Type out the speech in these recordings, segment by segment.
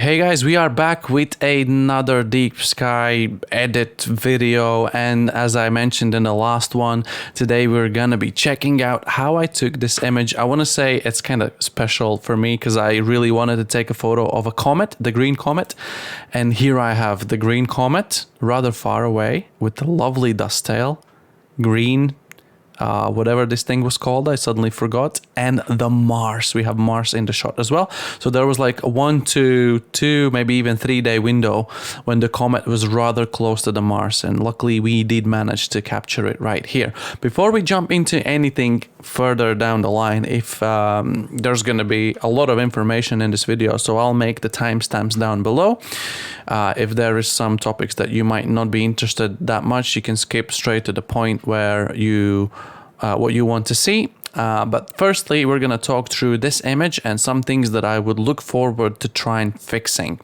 Hey guys, we are back with another Deep Sky edit video, and as I mentioned in the last one, today we're gonna be checking out how I took this image. I want to say it's kind of special for me because I really wanted to take a photo of a comet, the green comet, and here I have the green comet rather far away with the lovely dust tail, green, whatever this thing was called, I suddenly forgot, and the Mars. We have Mars in the shot as well. So there was like a 1 to 2, maybe even 3 day window when the comet was rather close to the Mars, and luckily we did manage to capture it right here. Before we jump into anything further down the line, if there's going to be a lot of information in this video, so I'll make the timestamps down below. If there is some topics that you might not be interested that much, you can skip straight to the point where you what you want to see. But firstly, we're going to talk through this image and some things that I would look forward to trying fixing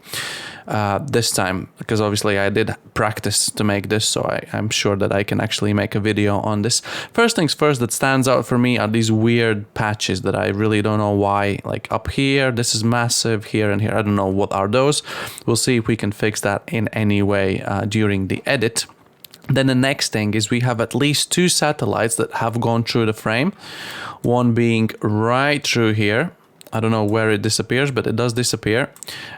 this time, because obviously I did practice to make this, so I'm sure that I can actually make a video on this. First things first, that stands out for me are these weird patches that I really don't know why. Like up here, this is massive, here and here, I don't know what are those. We'll see if we can fix that in any way during the edit. Then the next thing is we have at least 2 satellites that have gone through the frame. One being right through here. I don't know where it disappears, but it does disappear.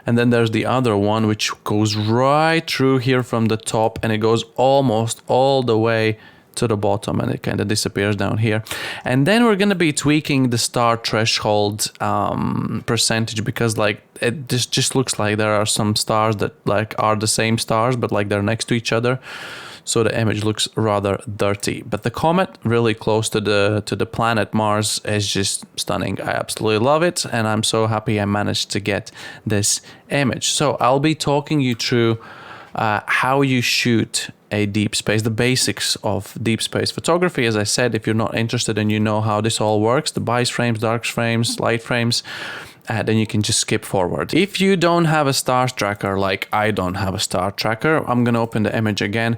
And then there's the other one, which goes right through here from the top, and it goes almost all the way to the bottom, and it kind of disappears down here. And then we're going to be tweaking the star threshold percentage, because like it just looks like there are some stars that like are the same stars, but like they're next to each other. So the image looks rather dirty. But the comet really close to the planet Mars is just stunning. I absolutely love it, and I'm so happy I managed to get this image. So I'll be talking you through how you shoot a deep space, the basics of deep space photography. As I said, if you're not interested and you know how this all works, the bias frames, dark frames, light frames, then you can just skip forward. If you don't have a star tracker, like I don't have a star tracker, I'm gonna open the image again.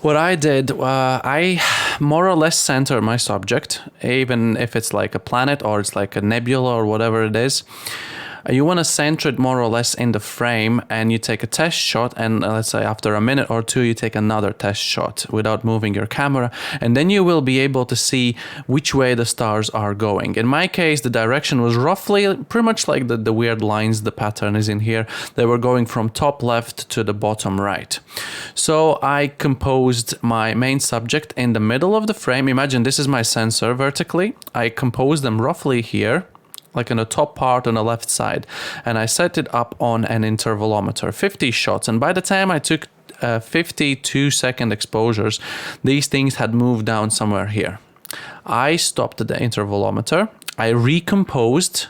What I did, I more or less center my subject, even if it's like a planet or it's like a nebula or whatever it is. You want to center it more or less in the frame, and you take a test shot, and let's say after a minute or two you take another test shot without moving your camera, and then you will be able to see which way the stars are going. In my case, the direction was roughly pretty much like the weird lines, the pattern is in here. They were going from top left to the bottom right. So I composed my main subject in the middle of the frame. Imagine this is my sensor vertically. I composed them roughly here, like in the top part on the left side, and I set it up on an intervalometer, 50 shots, and by the time I took 52-second exposures, these things had moved down somewhere here. I stopped the intervalometer, I recomposed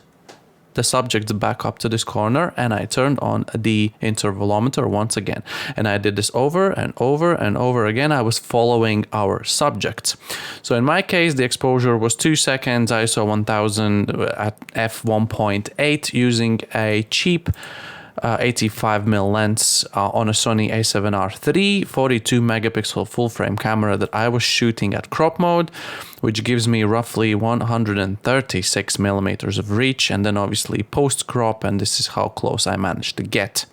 the subject back up to this corner, and I turned on the intervalometer once again, and I did this over and over and over again. I was following our subjects. So in my case, the exposure was 2 seconds, ISO 1000 at f1.8 using a cheap 85mm lens on a Sony a7R III 42 megapixel full frame camera that I was shooting at crop mode, which gives me roughly 136 millimeters of reach, and then obviously post crop, and this is how close I managed to get.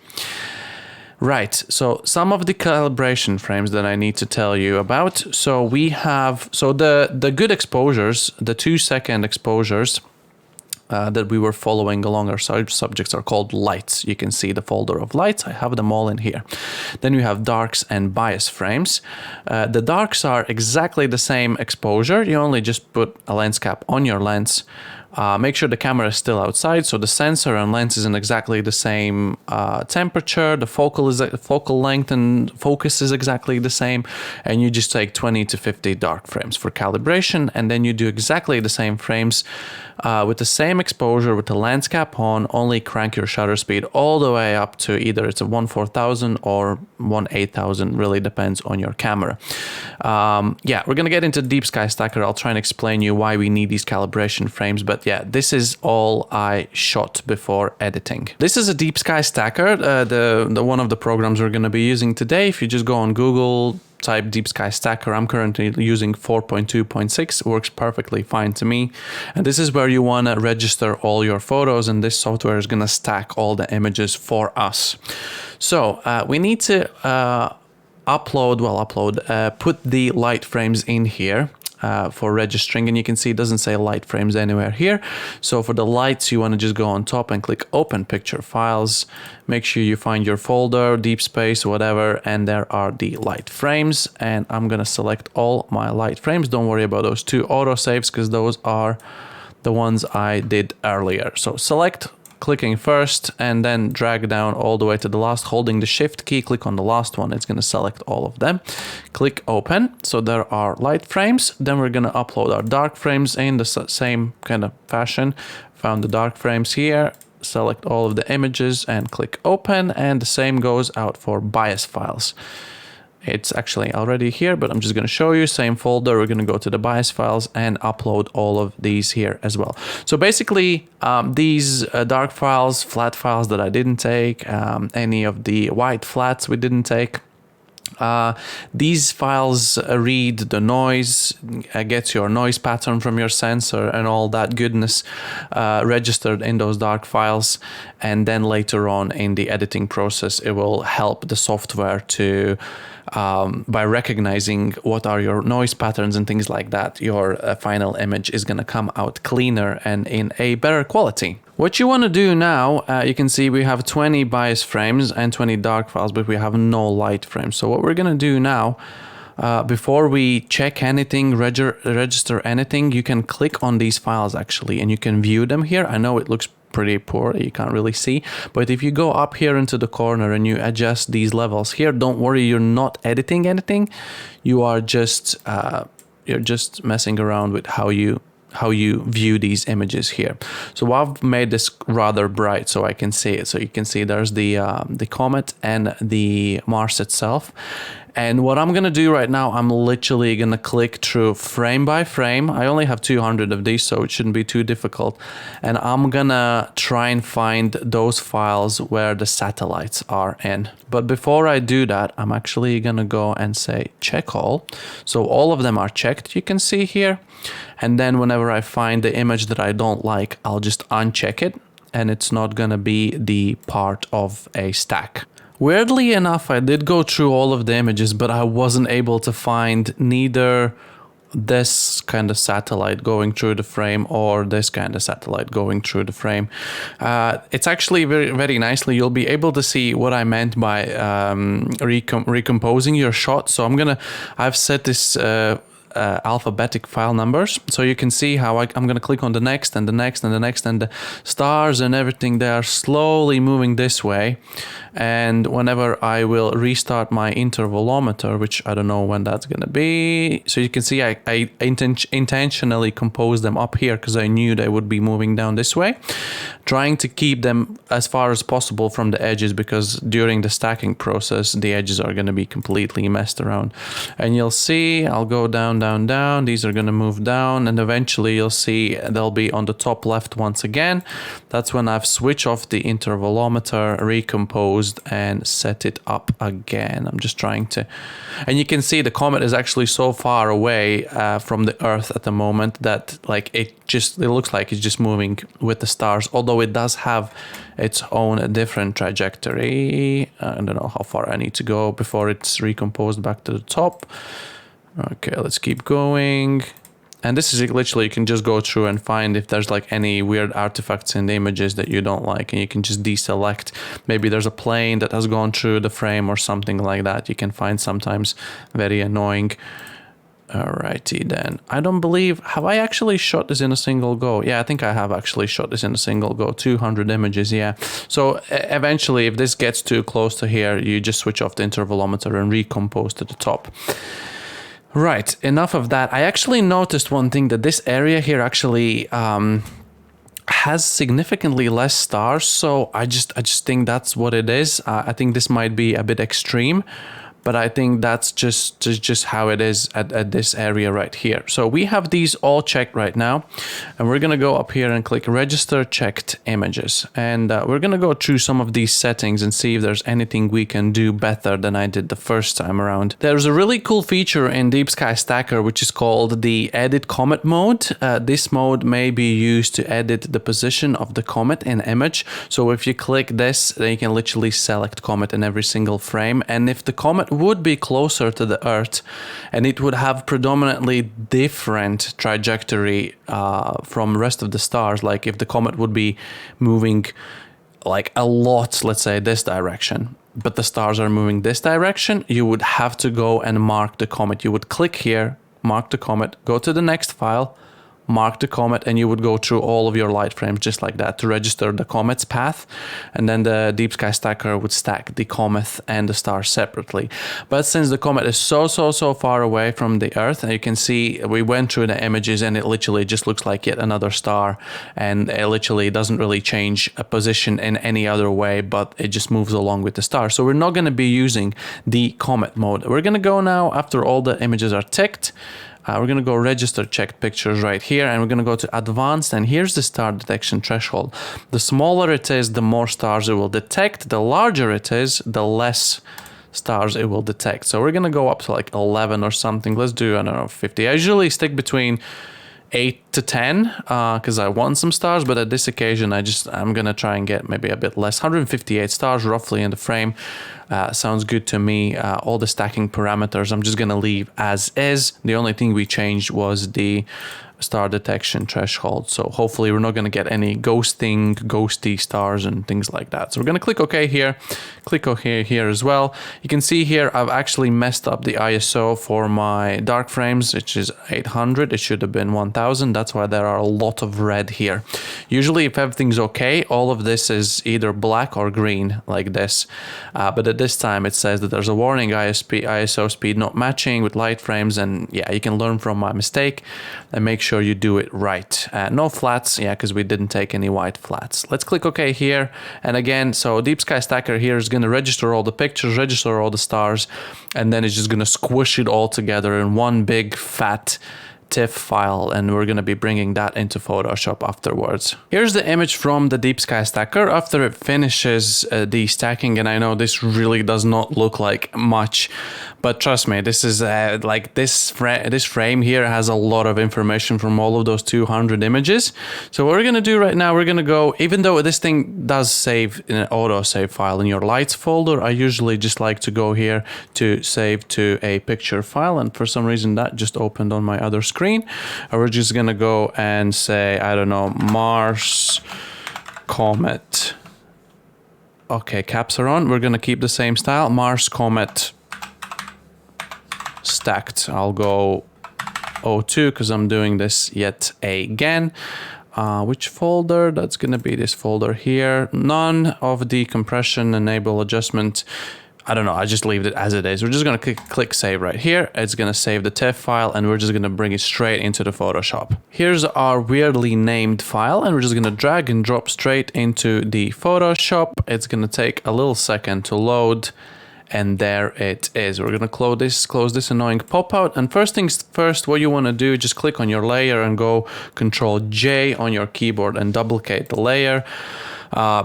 Right, so some of the calibration frames that I need to tell you about. So we have, so the good exposures, the 2-second exposures that we were following along our subjects are called lights. You can see the folder of lights. I have them all in here. Then you have darks and bias frames. The darks are exactly the same exposure. You only just put a lens cap on your lens. Make sure the camera is still outside, so the sensor and lens is in exactly the same temperature. The focal length and focus is exactly the same, and you just take 20 to 50 dark frames for calibration, and then you do exactly the same frames with the same exposure with the lens cap on. Only crank your shutter speed all the way up to either it's a 1/4000 or 1/8000, really depends on your camera. Yeah, we're gonna get into DeepSkyStacker. I'll try and explain you why we need these calibration frames, but But yeah, this is all I shot before editing. This is a DeepSkyStacker, the one of the programs we're going to be using today. If you just go on Google, type DeepSkyStacker. I'm currently using 4.2.6, works perfectly fine to me. And this is where you want to register all your photos, and this software is going to stack all the images for us. So we need to put the light frames in here for registering, and you can see it doesn't say light frames anywhere here. So for the lights, you want to just go on top and click open picture files. Make sure you find your folder, deep space, whatever, and there are the light frames, and I'm gonna select all my light frames. Don't worry about those 2 auto saves because those are the ones I did earlier. So select, clicking first, and then drag down all the way to the last, holding the shift key, click on the last one. It's going to select all of them. Click open. So there are light frames. Then we're going to upload our dark frames in the same kind of fashion. Found the dark frames here, select all of the images and click open. And the same goes out for bias files. It's actually already here, but I'm just going to show you. Same folder. We're going to go to the bias files and upload all of these here as well. So basically, these dark files, flat files that I didn't take, any of the white flats we didn't take. These files read the noise, gets your noise pattern from your sensor and all that goodness registered in those dark files. And then later on in the editing process, it will help the software to by recognizing what are your noise patterns and things like that, your final image is going to come out cleaner and in a better quality. What you want to do now, you can see we have 20 bias frames and 20 dark files, but we have no light frames. So what we're going to do now, before we check anything, register anything, you can click on these files actually, and you can view them here. I know it looks pretty poor, you can't really see, but if you go up here into the corner and you adjust these levels here, don't worry, you're not editing anything. You are just messing around with how you view these images here. So I've made this rather bright so I can see it. So you can see there's the Comet and the Mars itself. And what I'm going to do right now, I'm literally going to click through frame by frame. I only have 200 of these, so it shouldn't be too difficult. And I'm going to try and find those files where the satellites are in. But before I do that, I'm actually going to go and say check all. So all of them are checked, you can see here. And then whenever I find the image that I don't like, I'll just uncheck it. And it's not going to be the part of a stack. Weirdly enough, I did go through all of the images, but I wasn't able to find neither this kind of satellite going through the frame or this kind of satellite going through the frame. It's actually very, very nicely. You'll be able to see what I meant by recomposing your shot. So I've set this alphabetic file numbers, so you can see how I'm going to click on the next and the next and the next, and the stars and everything, they are slowly moving this way. And whenever I will restart my intervalometer, which I don't know when that's going to be, so you can see I intentionally composed them up here because I knew they would be moving down this way, trying to keep them as far as possible from the edges, because during the stacking process the edges are going to be completely messed around. And you'll see I'll go down, these are going to move down, and eventually you'll see they'll be on the top left once again. That's when I've switched off the intervalometer, recomposed, and set it up again. I'm just trying to, and you can see the comet is actually so far away from the Earth at the moment that like it looks like it's just moving with the stars, although it does have its own different trajectory. I don't know how far I need to go before it's recomposed back to the top. Okay, let's keep going. And this is literally, you can just go through and find if there's like any weird artifacts in the images that you don't like, and you can just deselect. Maybe there's a plane that has gone through the frame or something like that. You can find sometimes very annoying. Alrighty then. I don't believe, have I actually shot this in a single go? Yeah, I think I have actually shot this in a single go. 200 images, yeah. So eventually, if this gets too close to here, you just switch off the intervalometer and recompose to the top. Right, enough of that. I actually noticed one thing, that this area here actually has significantly less stars. So I just think that's what it is. I think this might be a bit extreme, but I think that's just how it is at this area right here. So we have these all checked right now, and we're gonna go up here and click register checked images, and we're gonna go through some of these settings and see if there's anything we can do better than I did the first time around. There's a really cool feature in DeepSkyStacker which is called the edit comet mode. This mode may be used to edit the position of the comet in image. So if you click this, then you can literally select comet in every single frame, and if the comet would be closer to the Earth and it would have predominantly different trajectory from the rest of the stars, like if the comet would be moving like a lot, let's say this direction, but the stars are moving this direction, you would have to go and mark the comet. You would click here, mark the comet, go to the next file, mark the comet, and you would go through all of your light frames just like that to register the comet's path, and then the DeepSkyStacker would stack the comet and the star separately. But since the comet is so far away from the Earth, and you can see we went through the images and it literally just looks like yet another star, and it literally doesn't really change a position in any other way, but it just moves along with the star. So we're not going to be using the comet mode. We're going to go now, after all the images are ticked, we're going to go register checked pictures right here, and we're going to go to advanced, and here's the star detection threshold. The smaller it is, the more stars it will detect. The larger it is, the less stars it will detect. So we're going to go up to like 11 or something. Let's do, I don't know, 50. I usually stick between 8 to 10 because I want some stars, but at this occasion I'm gonna try and get maybe a bit less. 158 stars roughly in the frame sounds good to me. All the stacking parameters I'm just gonna leave as is. The only thing we changed was the star detection threshold, so hopefully we're not going to get any ghosty stars and things like that. So we're going to click OK here, click OK here as well. You can see here I've actually messed up the ISO for my dark frames, which is 800. It should have been 1000. That's why there are a lot of red here. Usually if everything's okay, all of this is either black or green like this, but at this time it says that there's a warning, ISO speed not matching with light frames, and yeah, you can learn from my mistake and make sure you do it right. No flats, yeah, because we didn't take any white flats. Let's click OK here, and again, so DeepSkyStacker here is going to register all the pictures, register all the stars, and then it's just going to squish it all together in one big fat TIFF file, and we're going to be bringing that into Photoshop afterwards. Here's the image from the DeepSkyStacker after it finishes the stacking, and I know this really does not look like much, but trust me, this is like this frame here has a lot of information from all of those 200 images. So what we're going to do right now, we're going to go, even though this thing does save in an auto save file in your lights folder, I usually just like to go here to save to a picture file, and for some reason that just opened on my other screen. We're just gonna go and say, I don't know, Mars Comet. Okay, caps are on. We're gonna keep the same style. Mars Comet stacked. I'll go 02 because I'm doing this yet again. Which folder? That's gonna be this folder here. None of the compression, enable adjustment. I don't know, I just leave it as it is. We're just going to click save right here. It's going to save the TIFF file, and we're just going to bring it straight into the Photoshop. Here's our weirdly named file, and we're just going to drag and drop straight into the Photoshop. It's going to take a little second to load, and there it is. We're going to close this annoying pop-out, and first things first, what you want to do, just click on your layer and go Control J on your keyboard and duplicate the layer.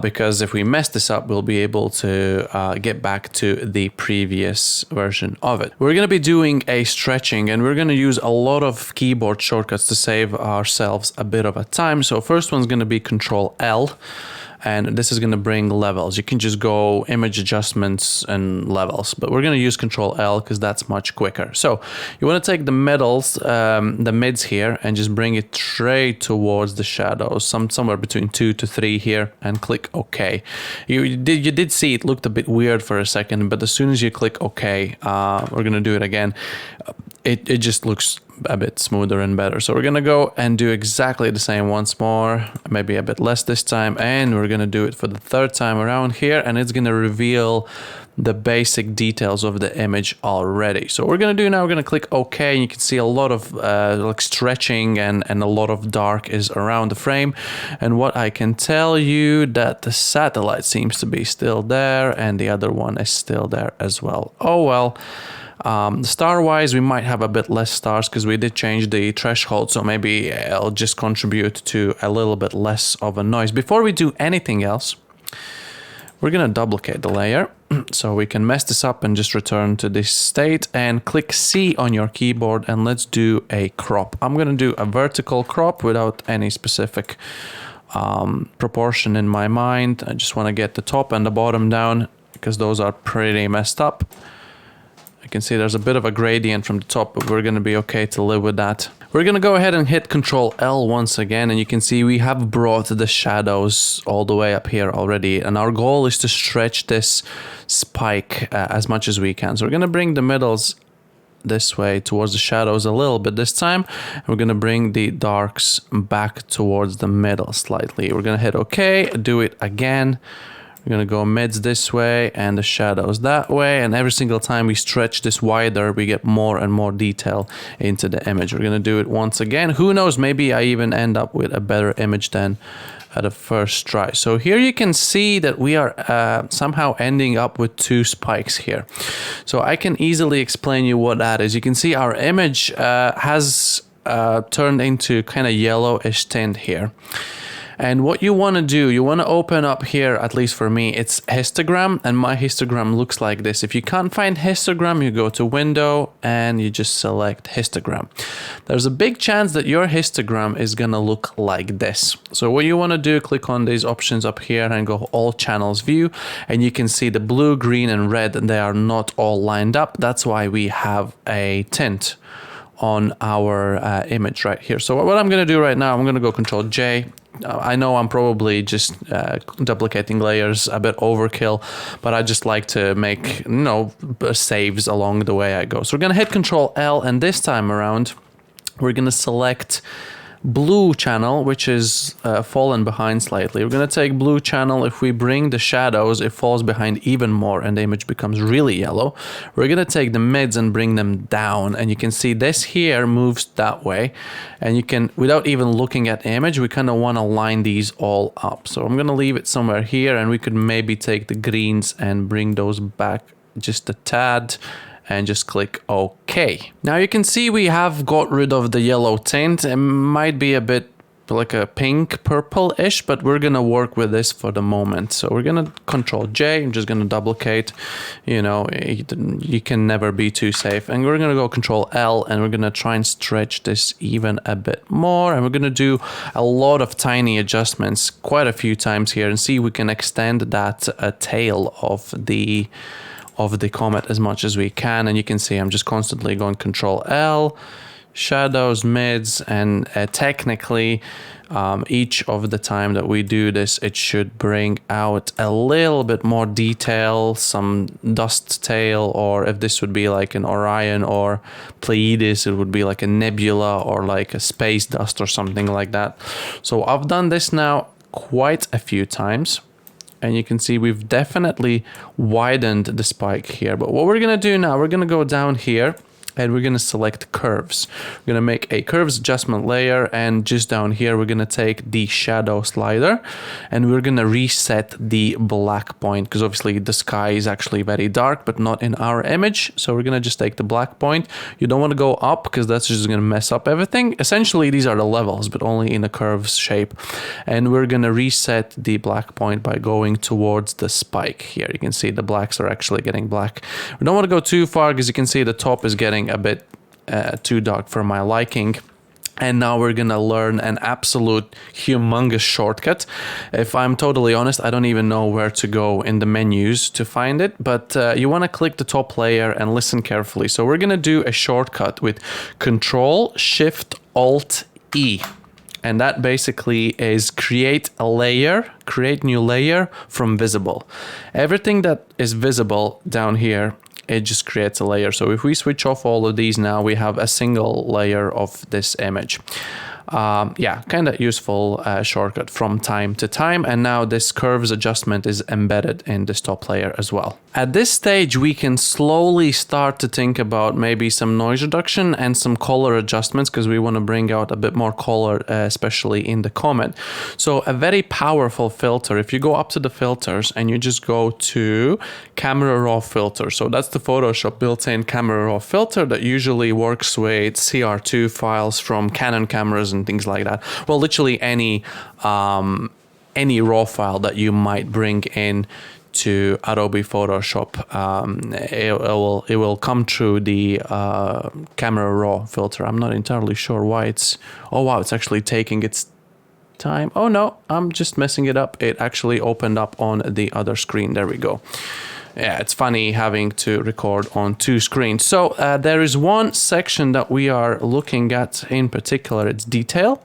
Because if we mess this up, we'll be able to get back to the previous version of it. We're going to be doing a stretching, and we're going to use a lot of keyboard shortcuts to save ourselves a bit of a time. So first one's going to be Control L. And this is going to bring levels. You can just go image adjustments and levels, but we're going to use Control L because that's much quicker. So you want to take the the mids here, and just bring it straight towards the shadows, somewhere between 2 to 3 here, and click OK. You did see it looked a bit weird for a second, but as soon as you click OK, we're going to do it again. It just looks a bit smoother and better. So we're gonna go and do exactly the same once more, maybe a bit less this time, and we're gonna do it for the third time around here, and it's gonna reveal the basic details of the image already. So what we're gonna do now, we're gonna click OK, and you can see a lot of like stretching and a lot of dark is around the frame. And what I can tell you that the satellite seems to be still there, and the other one is still there as well. Oh well. Star wise, we might have a bit less stars because we did change the threshold, so maybe it'll just contribute to a little bit less of a noise. Before we do anything else, we're gonna duplicate the layer so we can mess this up and just return to this state, and click C on your keyboard, and let's do a crop. I'm gonna do a vertical crop without any specific proportion in my mind. I just want to get the top and the bottom down because those are pretty messed up. You can see there's a bit of a gradient from the top, but we're going to be okay to live with that. We're going to go ahead and hit Control L once again, and you can see we have brought the shadows all the way up here already, and our goal is to stretch this spike as much as we can. So we're going to bring the middles this way towards the shadows a little bit this time, and we're going to bring the darks back towards the middle slightly. We're going to hit OK, do it again. We're going to go mids this way and the shadows that way, and every single time we stretch this wider, we get more and more detail into the image. We're going to do it once again. Who knows, maybe I even end up with a better image than at a first try. So here you can see that we are somehow ending up with two spikes here. So I can easily explain you what that is. You can see our image has turned into kind of yellowish tint here. And what you want to do, you want to open up here, at least for me, it's histogram, and my histogram looks like this. If you can't find histogram, you go to window and you just select histogram. There's a big chance that your histogram is going to look like this. So what you want to do, click on these options up here and go all channels view, and you can see the blue, green and red, and they are not all lined up. That's why we have a tint on our image right here. So what I'm going to do right now, I'm going to go Control J. I know I'm probably just duplicating layers a bit overkill, but I just like to make, you know, saves along the way I go. So we're going to hit Control L, and this time around, we're going to select blue channel, which is fallen behind slightly. We're going to take blue channel. If we bring the shadows, it falls behind even more and the image becomes really yellow. We're going to take the mids and bring them down, and you can see this here moves that way, and you can, without even looking at the image, we kind of want to line these all up. So I'm going to leave it somewhere here, and we could maybe take the greens and bring those back just a tad, and just click OK. Now you can see we have got rid of the yellow tint. It might be a bit like a pink purple-ish, but we're gonna work with this for the moment. So we're gonna Control J. I'm just gonna duplicate. You know, you can never be too safe. And we're gonna go Control L, and we're gonna try and stretch this even a bit more. And we're gonna do a lot of tiny adjustments quite a few times here, and see if we can extend that tail of the comet as much as we can. And you can see I'm just constantly going Control L, shadows, mids, and technically each of the time that we do this, it should bring out a little bit more detail, some dust tail, or if this would be like an Orion or Pleiades, it would be like a nebula or like a space dust or something like that. So I've done this now quite a few times, and you can see we've definitely widened the spike here. But what we're going to do now, we're going to go down here, and we're going to select curves. We're going to make a curves adjustment layer, and just down here, we're going to take the shadow slider, and we're going to reset the black point, because obviously the sky is actually very dark, but not in our image. So we're going to just take the black point. You don't want to go up, because that's just going to mess up everything. Essentially, these are the levels, but only in a curves shape. And we're going to reset the black point by going towards the spike here. You can see the blacks are actually getting black. We don't want to go too far, because you can see the top is getting a bit too dark for my liking. And now we're gonna learn an absolute humongous shortcut. If I'm totally honest, I don't even know where to go in the menus to find it, but you want to click the top layer and listen carefully. So we're gonna do a shortcut with Control Shift Alt E. And that basically is create a layer, create new layer from visible. Everything that is visible down here it just creates a layer. So if we switch off all of these now, we have a single layer of this image. Yeah, kind of useful shortcut from time to time. And now this curves adjustment is embedded in this top layer as well. At this stage, we can slowly start to think about maybe some noise reduction and some color adjustments, because we want to bring out a bit more color, especially in the Comet. So a very powerful filter, if you go up to the filters and you just go to camera raw filter. So that's the Photoshop built-in camera raw filter that usually works with CR2 files from Canon cameras and things like that. Well, literally any raw file that you might bring in to Adobe Photoshop, it will come through the camera raw filter. I'm not entirely sure why it's, oh wow, it's actually taking its time. Oh no, I'm just messing it up. It actually opened up on the other screen. There we go. Yeah, it's funny having to record on two screens. So there is one section that we are looking at in particular. It's detail.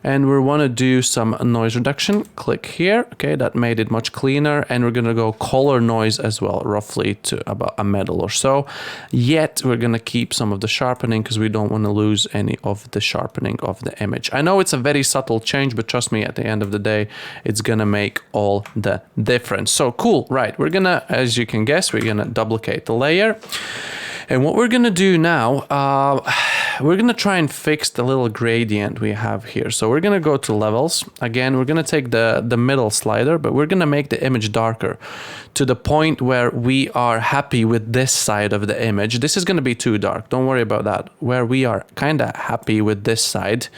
And we want to do some noise reduction. Click here. Okay, that made it much cleaner. And we're going to go color noise as well, roughly to about a medal or so. Yet we're going to keep some of the sharpening because we don't want to lose any of the sharpening of the image. I know it's a very subtle change, but trust me, at the end of the day, it's going to make all the difference. So cool, right? We're going to, as you can guess, we're going to duplicate the layer. And what we're going to do now, we're going to try and fix the little gradient we have here. So we're going to go to levels. Again, we're going to take the middle slider, but we're going to make the image darker to the point where we are happy with this side of the image. This is going to be too dark. Don't worry about that. Where we are kind of happy with this side.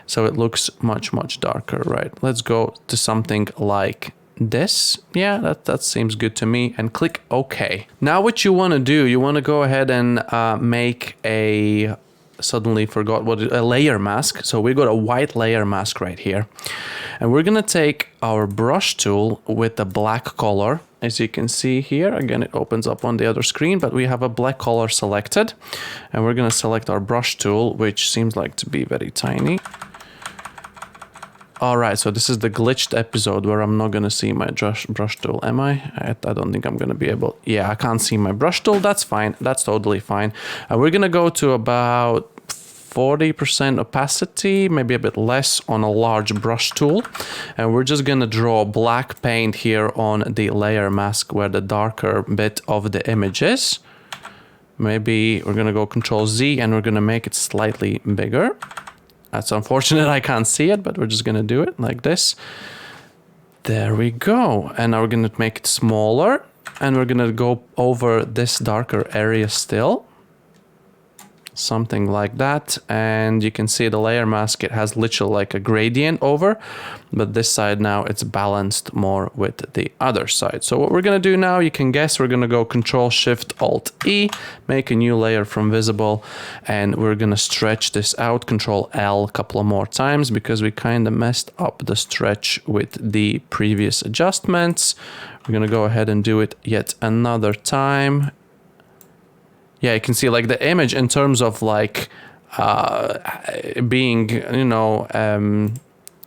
So it looks much, much darker, right? Let's go to something like this. Yeah, that seems good to me, and click OK. Now what you want to do, you want to go ahead and make a, suddenly forgot what, a layer mask. So we got a white layer mask right here, and we're gonna take our brush tool with the black color. As you can see here, again, it opens up on the other screen, but we have a black color selected, and we're gonna select our brush tool, which seems like to be very tiny. All right, so this is the glitched episode where I'm not gonna see my brush tool, am I? I don't think I'm gonna be able, yeah, I can't see my brush tool, that's fine, that's totally fine. We're gonna go to about 40% opacity, maybe a bit less on a large brush tool. And we're just gonna draw black paint here on the layer mask where the darker bit of the image is. Maybe we're gonna go Control Z and we're gonna make it slightly bigger. That's unfortunate, I can't see it, but we're just gonna do it like this. There we go. And now we're gonna make it smaller, and we're gonna go over this darker area still. Something like that. And you can see the layer mask, it has literally like a gradient over, but this side now it's balanced more with the other side. So what we're gonna do now, you can guess, we're gonna go Control Shift Alt E, make a new layer from visible, and we're gonna stretch this out, Control L a couple of more times because we kind of messed up the stretch with the previous adjustments. We're gonna go ahead and do it yet another time. Yeah, you can see like the image in terms of like being, you know,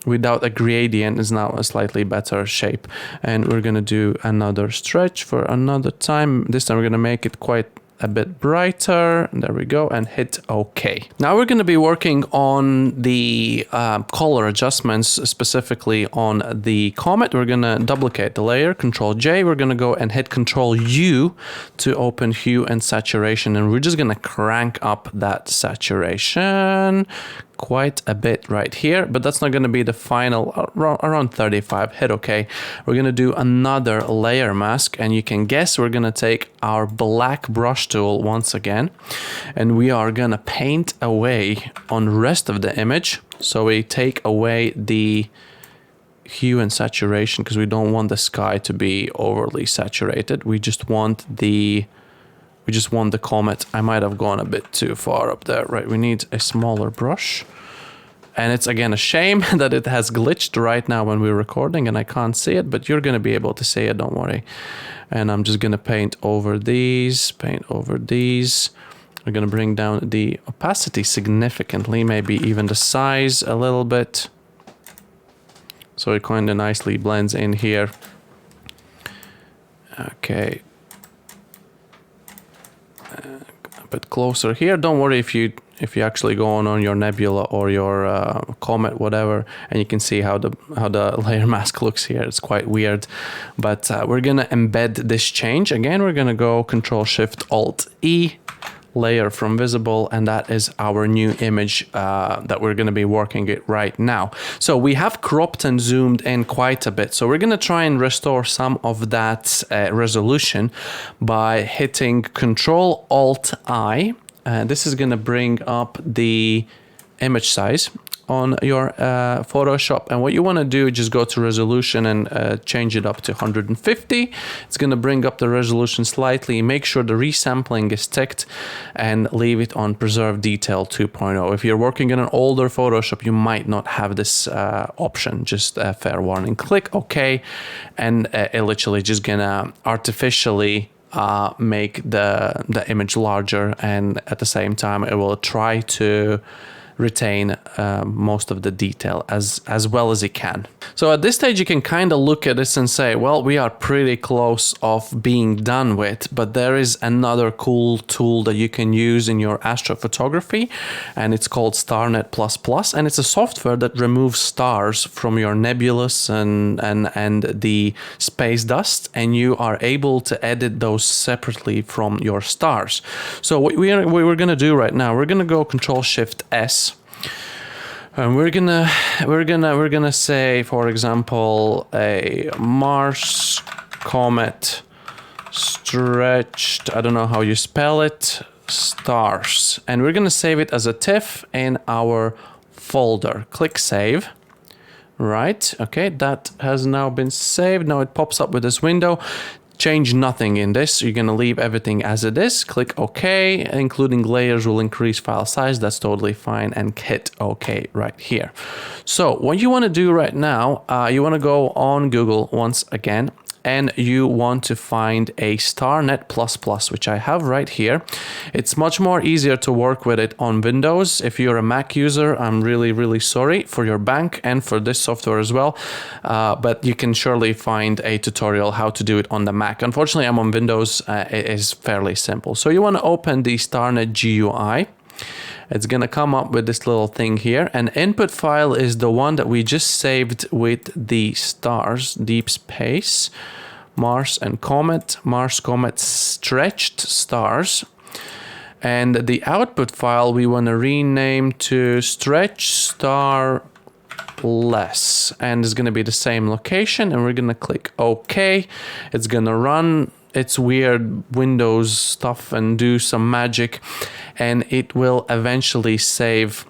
without a gradient is now a slightly better shape. And we're gonna do another stretch for another time. This time we're gonna make it quite a bit brighter. There we go, and hit OK. Now we're going to be working on the color adjustments, specifically on the Comet. We're going to duplicate the layer, Control J. We're going to go and hit Control U to open hue and saturation, and we're just going to crank up that saturation quite a bit right here, but that's not going to be the final, around 35. Hit OK. We're going to do another layer mask, and you can guess we're going to take our black brush tool once again, and we are going to paint away on the rest of the image. So we take away the hue and saturation because we don't want the sky to be overly saturated. We just want the Comet. I might have gone a bit too far up there, right? We need a smaller brush. And it's again a shame that it has glitched right now when we're recording and I can't see it, but you're going to be able to see it, don't worry. And I'm just going to paint over these. We're going to bring down the opacity significantly, maybe even the size a little bit. So it kind of nicely blends in here. Okay. bit closer here. Don't worry if you actually go on your nebula or your comet, whatever, and you can see how the layer mask looks here. It's quite weird, but we're gonna embed this change. Again, we're gonna go Control-Shift-Alt-E, layer from visible, and that is our new image that we're going to be working it right now. So we have cropped and zoomed in quite a bit, so we're going to try and restore some of that resolution by hitting Control-Alt-I. This is going to bring up the image size on your Photoshop, and what you want to do, just go to resolution and change it up to 150. It's going to bring up the resolution slightly. Make sure the resampling is ticked and leave it on preserve detail 2.0. If you're working in an older Photoshop, you might not have this option. Just a fair warning. Click OK, and it literally just gonna artificially make the image larger, and at the same time it will try to retain most of the detail as well as it can. So at this stage you can kind of look at this and say, well, we are pretty close of being done with, but there is another cool tool that you can use in your astrophotography, and it's called StarNet++, and it's a software that removes stars from your nebulous and the space dust, and you are able to edit those separately from your stars. So what we're gonna do right now, we're gonna go Control-Shift-S, and we're gonna say, for example, a Mars Comet stretched, I don't know how you spell it, stars, and we're gonna save it as a TIFF in our folder. Click save. Right, okay, that has now been saved. Now it pops up with this window. Change nothing in this. You're going to leave everything as it is. Click OK, including layers will increase file size. That's totally fine, and hit OK right here. So what you want to do right now, you want to go on Google once again, and you want to find a StarNet++, which I have right here. It's much more easier to work with it on Windows. If you're a Mac user, I'm really sorry for your bank and for this software as well, but you can surely find a tutorial how to do it on the Mac. Unfortunately, I'm on Windows. It is fairly simple. So you want to open the StarNet GUI. It's going to come up with this little thing here. An input file is the one that we just saved with the stars, deep space, Mars and Comet, Mars, Comet, stretched stars. And the output file we want to rename to stretch Starless. And it's going to be the same location. And we're going to click OK. It's going to run its weird Windows stuff and do some magic, and it will eventually save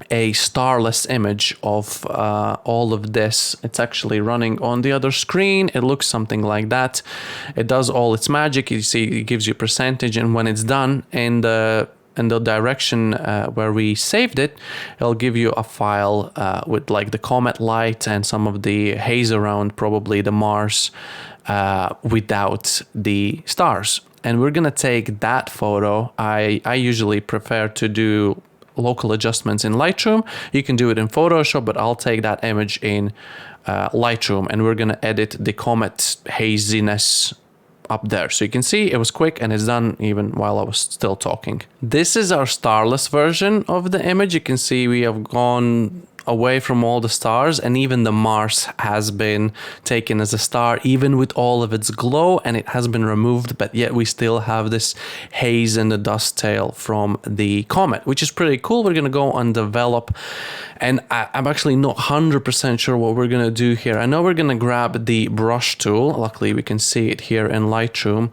a starless image of all of this. It's actually running on the other screen. It looks something like that. It does all its magic. You see, it gives you percentage, and when it's done in the direction where we saved it, it'll give you a file with like the comet light and some of the haze around probably the Mars without the stars. And we're gonna take that photo. I usually prefer to do local adjustments in Lightroom. You can do it in Photoshop, but I'll take that image in Lightroom, and we're gonna edit the comet haziness up there. So you can see it was quick and it's done even while I was still talking. This is our starless version of the image. You can see we have gone away from all the stars, and even the Mars has been taken as a star, even with all of its glow, and it has been removed, but yet we still have this haze and the dust tail from the comet, which is pretty cool. We're gonna go and develop, and I'm actually not 100% sure what we're gonna do here. I know we're gonna grab the brush tool. Luckily we can see it here in Lightroom,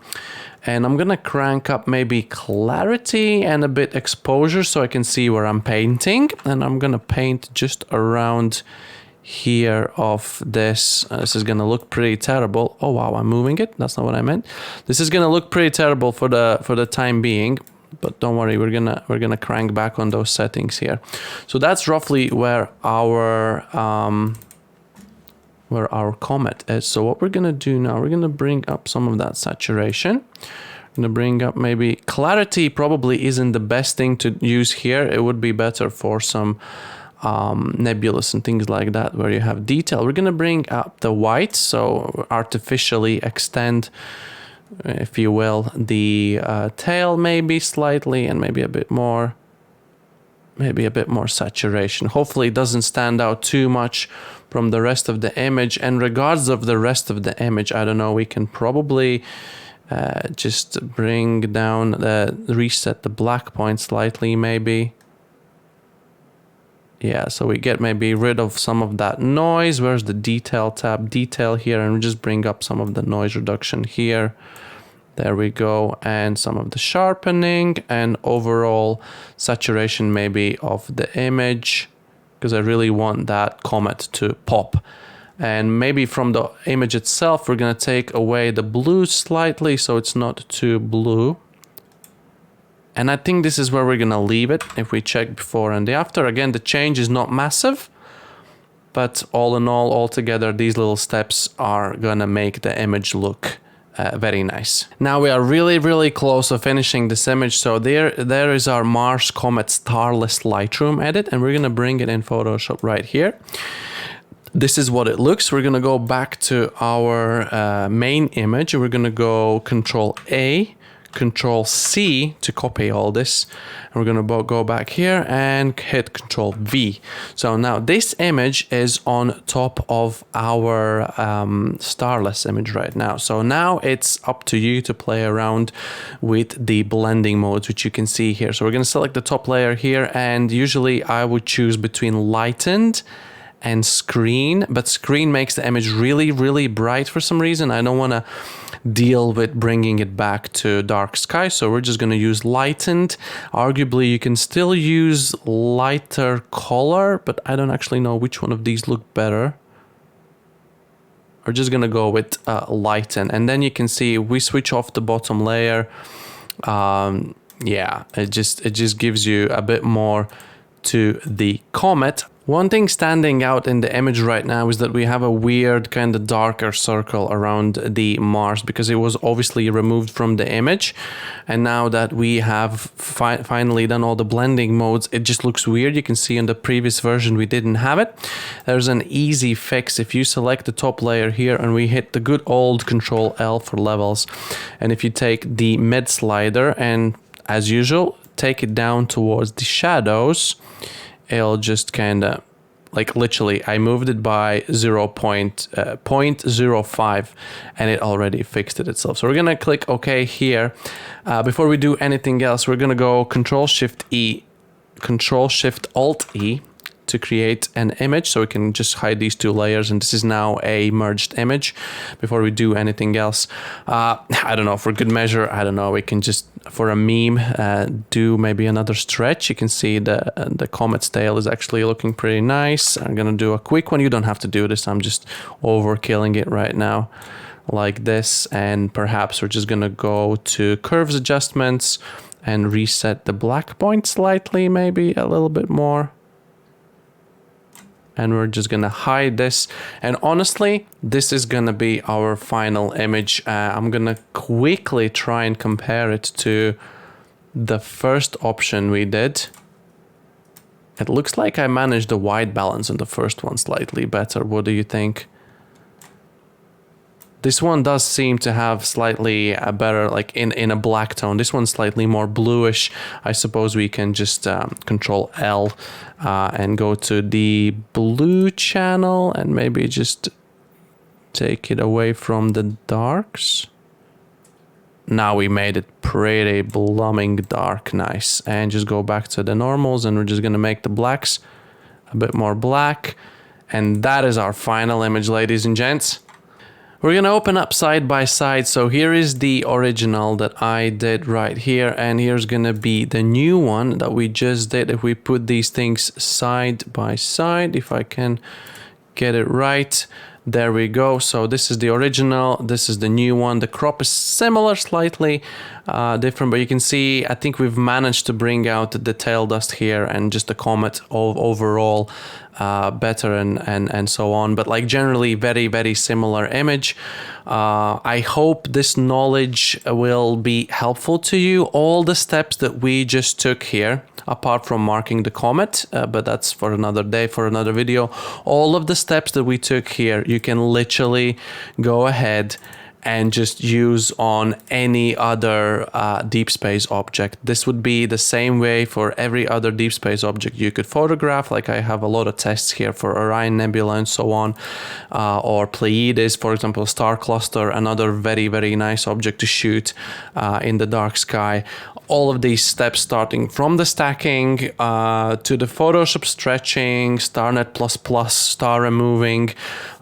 and I'm gonna crank up maybe clarity and a bit exposure so I can see where I'm painting. And I'm gonna paint just around here of this. This is gonna look pretty terrible. Oh wow, I'm moving it. That's not what I meant. This is gonna look pretty terrible for the time being, but don't worry, we're gonna crank back on those settings here. So that's roughly where our comet is. So what we're gonna do now, we're gonna bring up some of that saturation. I'm gonna bring up maybe clarity. Probably isn't the best thing to use here. It would be better for some nebulous and things like that where you have detail. We're gonna bring up the white, so artificially extend if you will, the tail maybe slightly, and maybe a bit more saturation. Hopefully it doesn't stand out too much from the rest of the image. And regardless of the rest of the image, I don't know, we can probably just bring down reset the black point slightly maybe. Yeah, so we get maybe rid of some of that noise. Where's the detail tab? Detail here, and we just bring up some of the noise reduction here. There we go. And some of the sharpening and overall saturation maybe of the image, because I really want that comet to pop. And maybe from the image itself, we're going to take away the blue slightly so it's not too blue. And I think this is where we're gonna leave it if we check before and after. Again, the change is not massive, but all in all, altogether, these little steps are gonna make the image look very nice. Now we are really close to finishing this image. So there is our Mars Comet Starless Lightroom edit, and we're gonna bring it in Photoshop right here. This is what it looks. We're gonna go back to our main image. We're gonna go Control A, Control C to copy all this, and we're gonna go back here and hit Control V. So now this image is on top of our Starless image right now. So now it's up to you to play around with the blending modes, which you can see here. So we're gonna select the top layer here, and usually I would choose between lightened and screen, but screen makes the image really bright for some reason. I don't want to deal with bringing it back to dark sky, so we're just going to use lightened. Arguably you can still use lighter color, but I don't actually know which one of these look better. We're just going to go with lighten, and then you can see we switch off the bottom layer. Yeah, it just gives you a bit more to the comet. One thing standing out in the image right now is that we have a weird kind of darker circle around the Mars, because it was obviously removed from the image. And now that we have finally done all the blending modes, it just looks weird. You can see in the previous version we didn't have it. There's an easy fix. If you select the top layer here and we hit the good old Control L for levels, and if you take the mid slider and, as usual, take it down towards the shadows, it'll just kind of, like, literally I moved it by 0.05 and it already fixed it itself. So we're gonna click OK here. Before we do anything else, we're gonna go Control Shift E, Control Shift Alt E to create an image, so we can just hide these two layers, and this is now a merged image. Before we do anything else, I don't know, for good measure, I don't know, we can just, for a meme, do maybe another stretch. You can see the comet's tail is actually looking pretty nice. I'm gonna do a quick one. You don't have to do this, I'm just overkilling it right now like this, and perhaps we're just gonna go to curves adjustments and reset the black point slightly, maybe a little bit more. And we're just gonna hide this, and honestly this is gonna be our final image. I'm gonna quickly try and compare it to the first option we did. It looks like I managed the white balance on the first one slightly better. What do you think? This one does seem to have slightly a better, like in a black tone. This one's slightly more bluish. I suppose we can just Control L and go to the blue channel and maybe just take it away from the darks. Now we made it pretty blooming dark, nice. And just go back to the normals, and we're just gonna make the blacks a bit more black. And that is our final image, ladies and gents. We're gonna open up side by side. So here is the original that I did right here, and here's gonna be the new one that we just did. If we put these things side by side, if I can get it right, there we go. So this is the original, this is the new one. The crop is similar, slightly different, but you can see I think we've managed to bring out the tail dust here and just the comet overall better and so on. But like generally very similar image. I hope this knowledge will be helpful to you. All the steps that we just took here, apart from marking the comet, but that's for another day, for another video. All of the steps that we took here, you can literally go ahead and just use on any other deep space object. This would be the same way for every other deep space object you could photograph. Like I have a lot of tests here for Orion Nebula and so on, or Pleiades, for example, star cluster, another very, very nice object to shoot in the dark sky. All of these steps, starting from the stacking to the Photoshop stretching, StarNet++, star removing,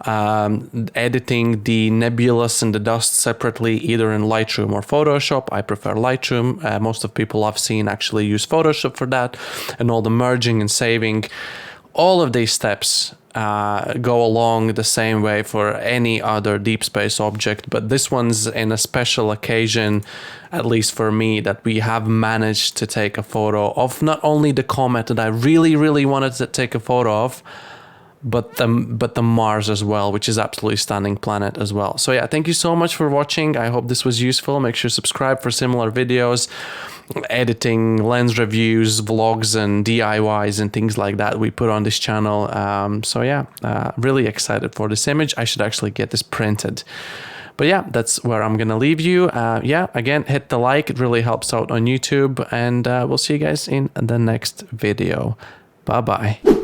editing the nebulous and the dust separately, either in Lightroom or Photoshop. I prefer Lightroom. Most of people I've seen actually use Photoshop for that, and all the merging and saving. All of these steps go along the same way for any other deep space object, but this one's in a special occasion, at least for me, that we have managed to take a photo of not only the comet that I really, really wanted to take a photo of, but the Mars as well, which is absolutely stunning planet as well. So yeah, thank you so much for watching. I hope this was useful. Make sure to subscribe for similar videos, editing, lens reviews, vlogs, and DIYs and things like that we put on this channel. So yeah, really excited for this image. I should actually get this printed. But yeah, that's where I'm gonna leave you. Yeah, again, hit the like, it really helps out on YouTube, and we'll see you guys in the next video. Bye bye.